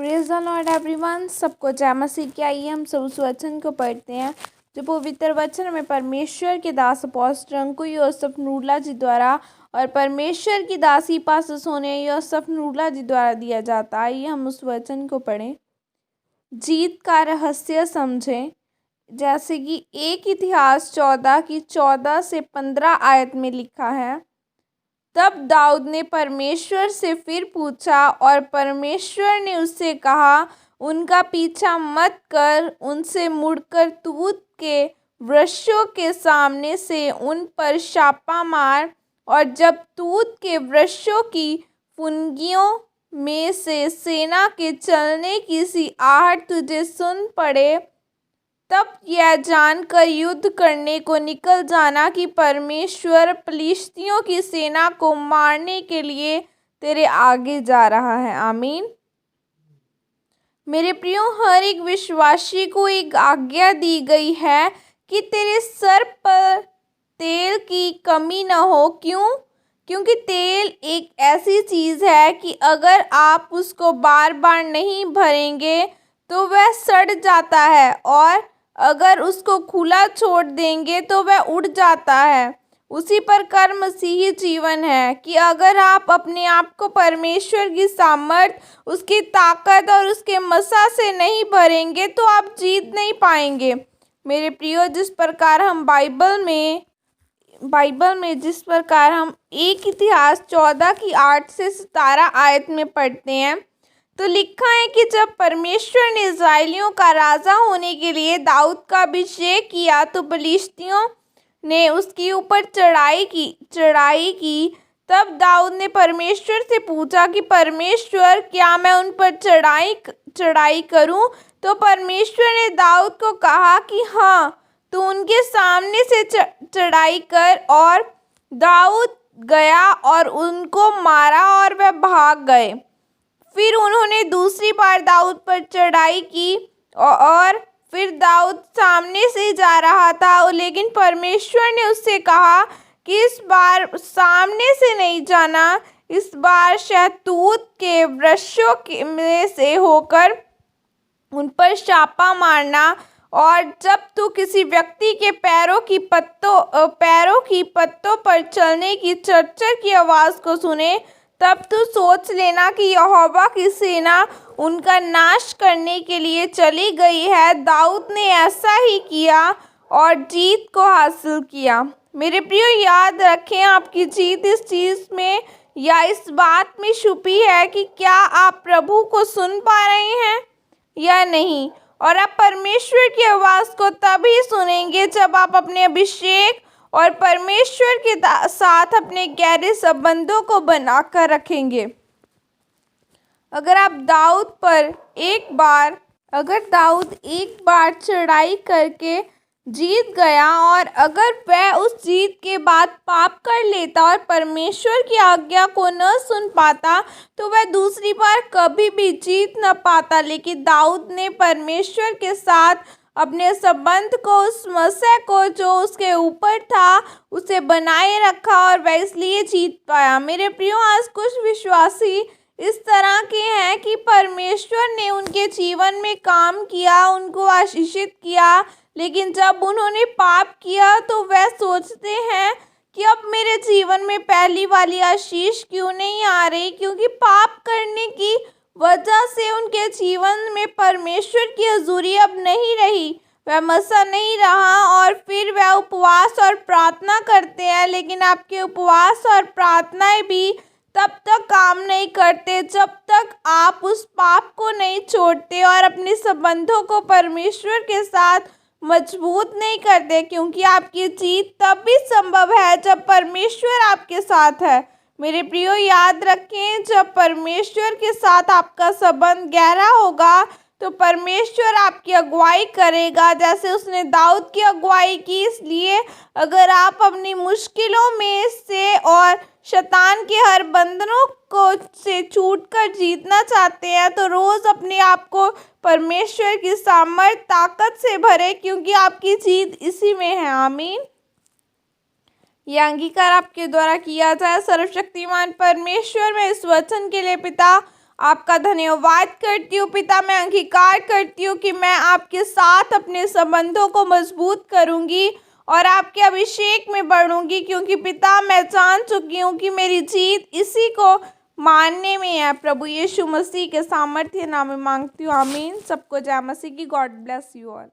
Praise the Lord everyone. सबको जय मसीह की। आइए हम सब उस वचन को पढ़ते हैं जो पवित्र वचन में परमेश्वर के दास अपोस्टल अंकु योसेफ नूरला जी द्वारा और परमेश्वर की दासी पास सोनिया योसेफ नूरला जी द्वारा दिया जाता। आइए हम उस वचन को पढ़ें। जीत का रहस्य समझें। जैसे कि एक इतिहास 14 की 14 से 15 आयत में लिखा है, तब दाऊद ने परमेश्वर से फिर पूछा और परमेश्वर ने उससे कहा, उनका पीछा मत कर, उनसे मुड़कर तूत के वृक्षों के सामने से उन पर छापा मार, और जब तूत के वृक्षों की फुनगियों में से सेना के चलने की सी आहट तुझे सुन पड़े, तब यह जानकर युद्ध करने को निकल जाना कि परमेश्वर फिलिस्तियों की सेना को मारने के लिए तेरे आगे जा रहा है। आमीन। मेरे प्रियो, हर एक विश्वासी को एक आज्ञा दी गई है कि तेरे सर पर तेल की कमी न हो। क्यों? क्योंकि तेल एक ऐसी चीज़ है कि अगर आप उसको बार बार नहीं भरेंगे तो वह सड़ जाता है, और अगर उसको खुला छोड़ देंगे तो वह उड़ जाता है। उसी प्रकार मसीही जीवन है कि अगर आप अपने आप को परमेश्वर की सामर्थ, उसकी ताकत और उसके मसा से नहीं भरेंगे तो आप जीत नहीं पाएंगे। मेरे प्रियो, जिस प्रकार हम बाइबल में जिस प्रकार हम एक इतिहास 14 की 8 से 17 आयत में पढ़ते हैं, तो लिखा है कि जब परमेश्वर ने इस्राएलियों का राजा होने के लिए दाऊद का अभिषेक किया तो फिलिस्तियों ने उसके ऊपर चढ़ाई की। तब दाऊद ने परमेश्वर से पूछा कि परमेश्वर, क्या मैं उन पर चढ़ाई करूं? तो परमेश्वर ने दाऊद को कहा कि हाँ, तू उनके सामने से चढ़ाई कर। और दाऊद गया और उनको मारा और वह भाग गए। फिर उन्होंने दूसरी बार दाऊद पर चढ़ाई की और फिर दाऊद सामने से जा रहा था, लेकिन परमेश्वर ने उससे कहा कि इस बार सामने से नहीं जाना, इस बार शहतूत के वृक्षों में से होकर उन पर छापा मारना। और जब तू किसी व्यक्ति के पैरों की पत्तों पर चलने की चरचर की आवाज़ को सुने, तब तू सोच लेना कि यहोवा की सेना उनका नाश करने के लिए चली गई है। दाऊद ने ऐसा ही किया और जीत को हासिल किया। मेरे प्रियो, याद रखें, आपकी जीत इस चीज़ में या इस बात में छुपी है कि क्या आप प्रभु को सुन पा रहे हैं या नहीं। और आप परमेश्वर की आवाज़ को तभी सुनेंगे जब आप अपने अभिषेक और परमेश्वर के साथ अपने गहरे संबंधों को बनाकर रखेंगे। अगर दाऊद एक बार चढ़ाई करके जीत गया और अगर वह उस जीत के बाद पाप कर लेता और परमेश्वर की आज्ञा को न सुन पाता, तो वह दूसरी बार कभी भी जीत न पाता। लेकिन दाऊद ने परमेश्वर के साथ अपने संबंध को, उस मसीह को जो उसके ऊपर था, उसे बनाए रखा और वह इसलिए जीत पाया। मेरे प्रियो, आज कुछ विश्वासी इस तरह के हैं कि परमेश्वर ने उनके जीवन में काम किया, उनको आशीषित किया, लेकिन जब उन्होंने पाप किया तो वह सोचते हैं कि अब मेरे जीवन में पहली वाली आशीष क्यों नहीं आ रही, क्योंकि पाप करने की वजह से उनके जीवन में परमेश्वर की हजूरी अब नहीं रही, वह मसा नहीं रहा। और फिर वह उपवास और प्रार्थना करते हैं, लेकिन आपके उपवास और प्रार्थनाएं भी तब तक काम नहीं करते जब तक आप उस पाप को नहीं छोड़ते और अपने संबंधों को परमेश्वर के साथ मजबूत नहीं करते, क्योंकि आपकी जीत तब भी संभव है जब परमेश्वर आपके साथ है। मेरे प्रियो, याद रखें, जब परमेश्वर के साथ आपका संबंध गहरा होगा तो परमेश्वर आपकी अगुवाई करेगा, जैसे उसने दाऊद की अगुवाई की। इसलिए अगर आप अपनी मुश्किलों में से और शैतान के हर बंधनों से छूटकर जीतना चाहते हैं, तो रोज़ अपने आप को परमेश्वर की सामर्थ, ताकत से भरे, क्योंकि आपकी जीत इसी में है। आमीन। यह अंगीकार आपके द्वारा किया जाए। सर्वशक्तिमान परमेश्वर, मैं इस वचन के लिए पिता आपका धन्यवाद करती हूँ पिता। मैं अंगीकार करती हूँ कि मैं आपके साथ अपने संबंधों को मजबूत करूँगी और आपके अभिषेक में बढ़ूँगी, क्योंकि पिता मैं जान चुकी हूँ कि मेरी जीत इसी को मानने में है। प्रभु यीशु मसीह के सामर्थ्य नाम में मांगती हूँ, आमीन। सबको जय मसीह की। God bless you all.